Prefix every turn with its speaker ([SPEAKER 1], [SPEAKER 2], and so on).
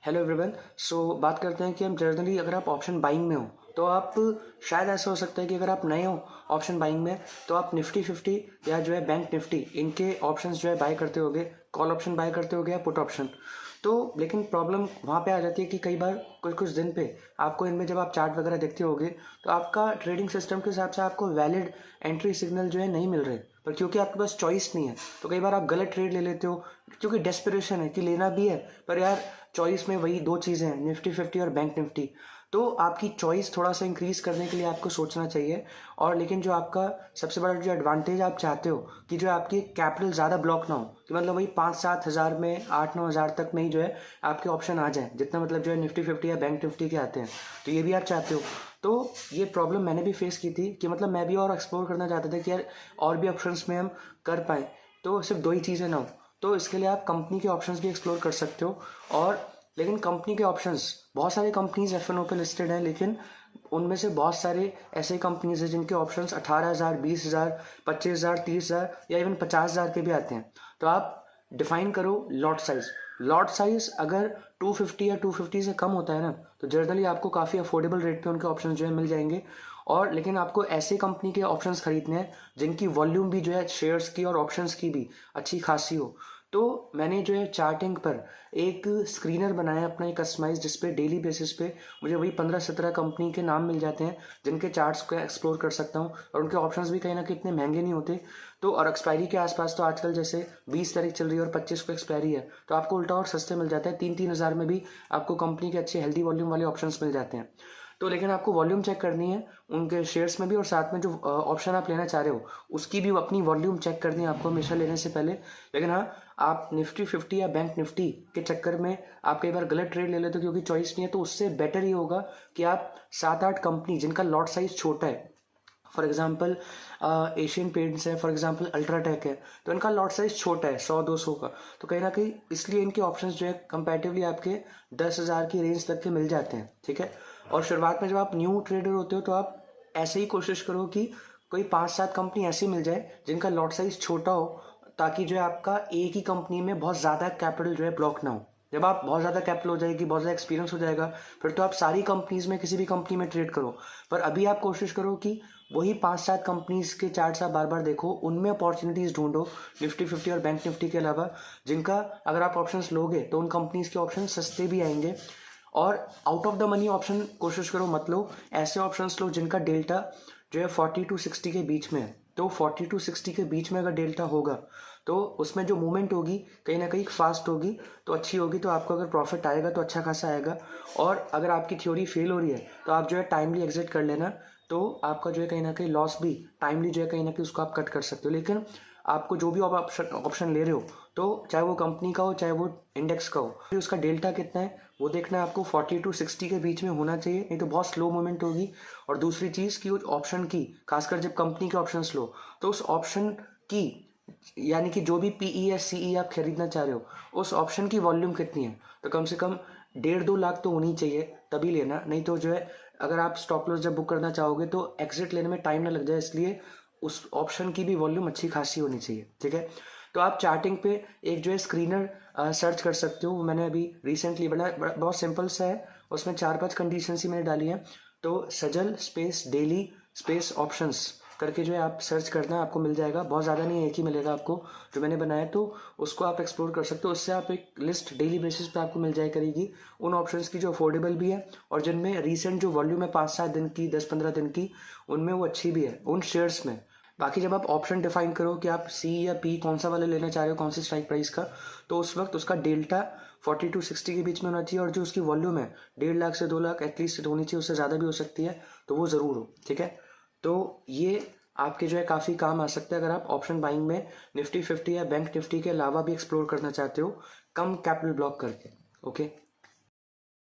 [SPEAKER 1] Hello everyone. बात करते हैं कि हम जनरली अगर आप ऑप्शन बाइंग में हो तो आप शायद ऐसा हो सकता है कि अगर आप नए हो ऑप्शन बाइंग में तो आप निफ्टी 50 या जो है बैंक निफ्टी इनके ऑप्शंस जो है बाय करते होगे, कॉल ऑप्शन बाय करते होगे या पुट ऑप्शन। तो लेकिन प्रॉब्लम वहाँ पे आ जाती है कि कई बार कुछ कुछ दिन पे आपको इनमें जब आप चार्ट वगैरह देखते होगे तो आपका ट्रेडिंग सिस्टम के हिसाब से आपको वैलिड एंट्री सिग्नल जो है नहीं मिल रहे, पर क्योंकि आपके पास चॉइस नहीं है तो कई बार आप गलत ट्रेड ले लेते हो क्योंकि डेस्परेशन है कि लेना भी है, पर यार चॉइस में वही दो चीज़ें हैं, निफ्टी 50 और बैंक निफ्टी। तो आपकी चॉइस थोड़ा सा इंक्रीज करने के लिए आपको सोचना चाहिए। और लेकिन जो आपका सबसे बड़ा जो एडवांटेज आप चाहते हो कि जो आपकी कैपिटल ज़्यादा ब्लॉक ना हो, कि मतलब वही 5-7 हज़ार में 8-9 हज़ार तक में ही जो है आपके ऑप्शन आ जाए, जितना मतलब जो है निफ्टी 50 या बैंक निफ्टी के आते हैं, तो ये भी आप चाहते हो। तो ये प्रॉब्लम मैंने भी फेस की थी कि मतलब मैं भी और एक्सप्लोर करना चाहता था कि यार और भी ऑप्शंस में हम कर पाएँ, तो सिर्फ दो ही चीज़ें ना हो। तो इसके लिए आप कंपनी के ऑप्शंस भी एक्सप्लोर कर सकते हो। और लेकिन कंपनी के ऑप्शंस बहुत सारी कंपनीज एफ.एन.ओ पे लिस्टेड हैं, लेकिन उनमें से बहुत सारे ऐसे कंपनीज हैं जिनके ऑप्शंस 18,000, 20,000, 25,000, 30,000 या इवन 50,000 के भी आते हैं। तो आप डिफाइन करो लॉट साइज। लॉट साइज अगर 250 या 250 से कम होता है ना, तो जनरली आपको काफ़ी अफोर्डेबल रेट पे उनके ऑप्शन जो है मिल जाएंगे। और लेकिन आपको ऐसे कंपनी के ऑप्शंस खरीदने हैं जिनकी वॉल्यूम भी जो है शेयर्स की और ऑप्शंस की भी अच्छी खासी हो। तो मैंने जो है चार्टिंग पर एक स्क्रीनर बनाया अपना, एक कस्टमाइज, जिसपे डेली बेसिस पे मुझे वही 15-17 कंपनी के नाम मिल जाते हैं जिनके चार्ट्स को एक्सप्लोर कर सकता हूँ, और उनके ऑप्शंस भी कहीं ना कहीं इतने महंगे नहीं होते। तो और एक्सपायरी के आसपास तो आजकल जैसे 20 तारीख चल रही है और 25 को एक्सपायरी है, तो आपको उल्टा और सस्ते मिल जाता है। 3-3 हज़ार में भी आपको कंपनी के अच्छे हेल्दी वॉल्यूम वाले ऑप्शंस मिल जाते हैं। तो लेकिन आपको वॉल्यूम चेक करनी है उनके शेयर्स में भी, और साथ में जो ऑप्शन आप लेना चाह रहे हो उसकी भी अपनी वॉल्यूम चेक करनी है आपको हमेशा लेने से पहले। लेकिन हाँ, आप निफ्टी 50 या बैंक निफ्टी के चक्कर में आप कई बार गलत ट्रेड ले लेते हो क्योंकि चॉइस नहीं है। तो उससे बेटर ये होगा कि आप 7-8 कंपनी जिनका लॉट साइज छोटा है, फॉर एग्जाम्पल एशियन पेंट्स है, फॉर एग्जाम्पल अल्ट्राटेक है, तो इनका लॉट साइज छोटा है 100-200 का, तो कहीं ना कहीं इसलिए इनके ऑप्शंस जो है कंपैरेटिवली आपके 10,000 की रेंज तक के मिल जाते हैं। ठीक है। और शुरुआत में जब आप न्यू ट्रेडर होते हो तो आप ऐसे ही कोशिश करो कि कोई 5-7 कंपनी ऐसी मिल जाए जिनका लॉट साइज छोटा हो, ताकि जो है आपका एक ही कंपनी में बहुत ज़्यादा कैपिटल जो है ब्लॉक ना हो। जब आप बहुत ज़्यादा कैपिटल हो जाएगी, बहुत ज़्यादा एक्सपीरियंस हो जाएगा, फिर तो आप सारी कंपनीज में किसी भी कंपनी में ट्रेड करो। पर अभी आप कोशिश करो कि वही 5-7 कंपनीज के चार्ट्स आप बार बार देखो, उनमें अपॉर्चुनिटीज़ ढूंढो निफ्टी 50 और बैंक निफ्टी के अलावा, जिनका अगर आप ऑप्शंस लोगे तो उन कंपनीज के ऑप्शन सस्ते भी आएंगे। और out of the money option कोशिश करो मत लो, ऐसे ऑप्शंस लो जिनका डेल्टा जो है 40-60 के बीच में है। तो 40-60 के बीच में अगर डेल्टा होगा तो उसमें जो मूवमेंट होगी कहीं ना कहीं फास्ट होगी, तो अच्छी होगी, तो आपको अगर प्रॉफिट आएगा तो अच्छा खासा आएगा। और अगर आपकी थ्योरी फेल हो रही है तो आप जो है टाइमली एग्जिट कर लेना, तो आपका जो है कहीं ना कहीं लॉस भी टाइमली जो है कहीं ना कहीं उसको आप कट कर सकते हो। लेकिन आपको जो भी आप ऑप्शन ले रहे हो, तो चाहे वो कंपनी का हो चाहे वो इंडेक्स का हो, फिर उसका डेल्टा कितना है वो देखना है आपको। 40-60 के बीच में होना चाहिए, नहीं तो बहुत स्लो मूवमेंट होगी। और दूसरी चीज़ कि उस ऑप्शन की, खासकर जब कंपनी के ऑप्शन लो, तो उस ऑप्शन की यानी कि जो भी पीई या सीई आप खरीदना चाह रहे हो उस ऑप्शन की वॉल्यूम कितनी है, तो कम से कम 1.5-2 लाख तो होनी चाहिए, तभी लेना। नहीं तो जो है अगर आप स्टॉप लॉस जब बुक करना चाहोगे तो एग्जिट लेने में टाइम ना लग जाए, इसलिए उस ऑप्शन की भी वॉल्यूम अच्छी खासी होनी चाहिए। ठीक है। तो आप चार्टिंग पे एक जो है स्क्रीनर सर्च कर सकते हो, वो मैंने अभी रिसेंटली बहुत सिंपल सा है, उसमें 4-5 कंडीशन ही मैंने डाली हैं। तो सजल स्पेस डेली स्पेस ऑप्शंस करके जो है आप सर्च करना, आपको मिल जाएगा। बहुत ज़्यादा नहीं, एक ही मिलेगा आपको जो मैंने बनाया, तो उसको आप एक्सप्लोर कर सकते हो। उससे आप एक लिस्ट डेली बेसिस पे आपको मिल जाए करेगी उन ऑप्शंस की जो अफोर्डेबल भी है और जिनमें रिसेंट जो वॉल्यूम है 5-7 दिन की, 10-15 दिन की, उनमें वो अच्छी भी है उन शेयर्स में। बाकी जब आप ऑप्शन डिफाइन करो कि आप सी या पी कौन सा वाले लेना चाह रहे हो, कौन सी स्ट्राइक प्राइस का, तो उस वक्त उसका डेल्टा 40-60 के बीच में होना चाहिए, और जो उसकी वॉल्यूम है 1.5 लाख से 2 लाख एटलीस्ट होनी चाहिए, उससे ज़्यादा भी हो सकती है, तो वो ज़रूर हो। ठीक है। तो ये आपके जो है काफ़ी काम आ सकता है अगर आप ऑप्शन बाइंग में निफ्टी 50 या बैंक निफ्टी के अलावा भी एक्सप्लोर करना चाहते हो, कम कैपिटल ब्लॉक करके। ओके।